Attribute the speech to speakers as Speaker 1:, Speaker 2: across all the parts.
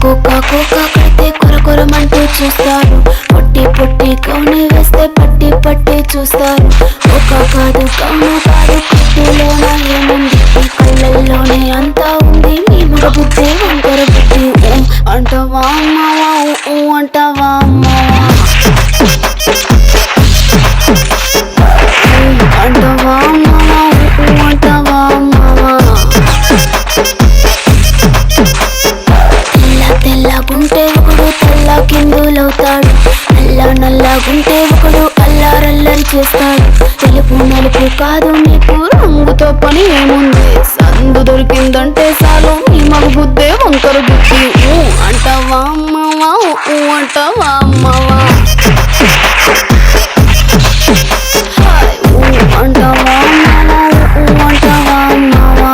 Speaker 1: కుక్క కడితే కొరకొరమంటూ చూస్తారు. పొట్టి పొట్టి కౌని వేస్తే పట్టి పట్టి చూస్తారు. ఒక కాదు కౌను కాదు కట్టులోన ఏముంది, ఈ కళ్ళల్లోనే అంతా ఉంది. మీ మగ బుద్ధి వంకర బుద్ధి. అంటావా అమ్మావా, అంటావా అమ్మావా, అంటావా అమ్మావా, అంటావా అమ్మావా. తెల్లగుంటే ఒకడు తెల్ల కిందులవుతాడు, నల్లగుంటే ఒకడు అల్లారల్లరి చేస్తాడు. తెలుపు నలుపు కాదు నీకు రంగుతో పని ఏముంది, సందు దొరికిందంటే చాలు నీ మగ బుద్ధే వంకర బుద్ధి. అంటావా అమ్మావా, అంటావా అమ్మావా, అంటావా అమ్మావా, అంటావా అమ్మావా.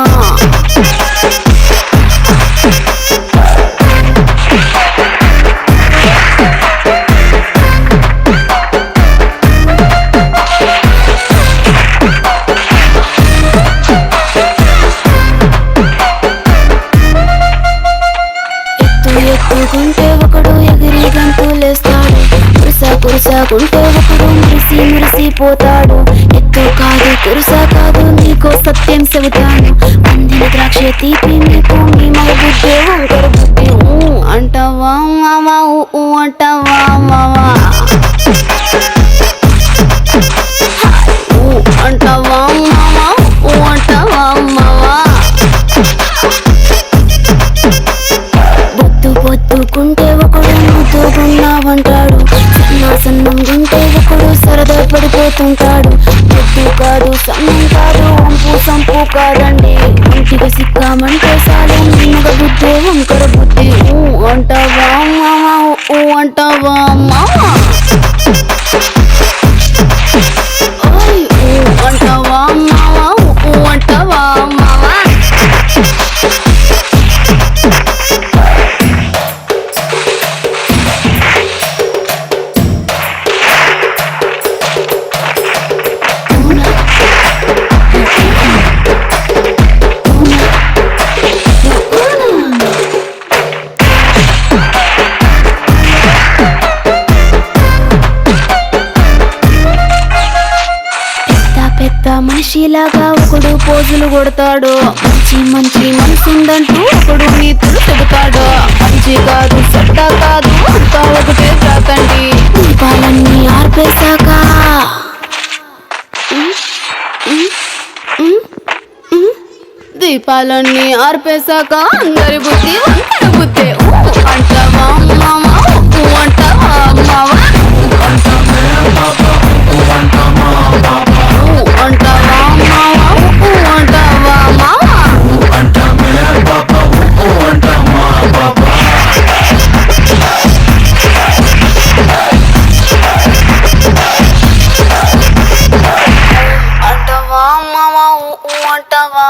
Speaker 1: ఎత్తుకుంటే ఒకడు ఎగిరి గంతులేస్తాడు, కురుసాకుంటే ఒకడు మురిసిపోతాడు. ఎత్తు కాదు కురుసా కాదు నీకో సత్యం చెబుతాను, అందిన ద్రాక్ష తీపి నీకు మీ మగ బుద్ధే వంకర బుద్ధి. అంటావా మావా, అంటావా మావా, అంటావా మావా, అంటావా మావా. పొద్దుకుంటే ఒకడు ముద్దుగున్నావంటాడు, సన్నం గుంటే ఒకడు సరదా పడిపోతుంటాడు. పొద్దు కాదు సన్నం కాదు వంపు సంపు కాదండి, ఒంటిగా సిక్కామంటే చాలు మీ మగ బుద్ధే వంకర బుద్ధి. అంటావా మావా, అంటావా మావా, అంటావా మావా, అంటావా మావా. మనిషిలాగా ఒకడు పోజులు కొడతాడు, మంచి మనసుందంటూ ఒకడు నీతులు చెబుతాడు. మంచి కాదు సట్టా కాదు అంతా ఒకటే జాతండి, దీపాలన్నీ ఆర్పేశాక దీపాలన్నీ ఆర్పేశాక అందరి బుద్ధి వంకర బుద్ధి. అంటావా మావా, అంటావా మావా, అంటావా మావా, అంటావా మావా. అంటావా మావా, అంటావా.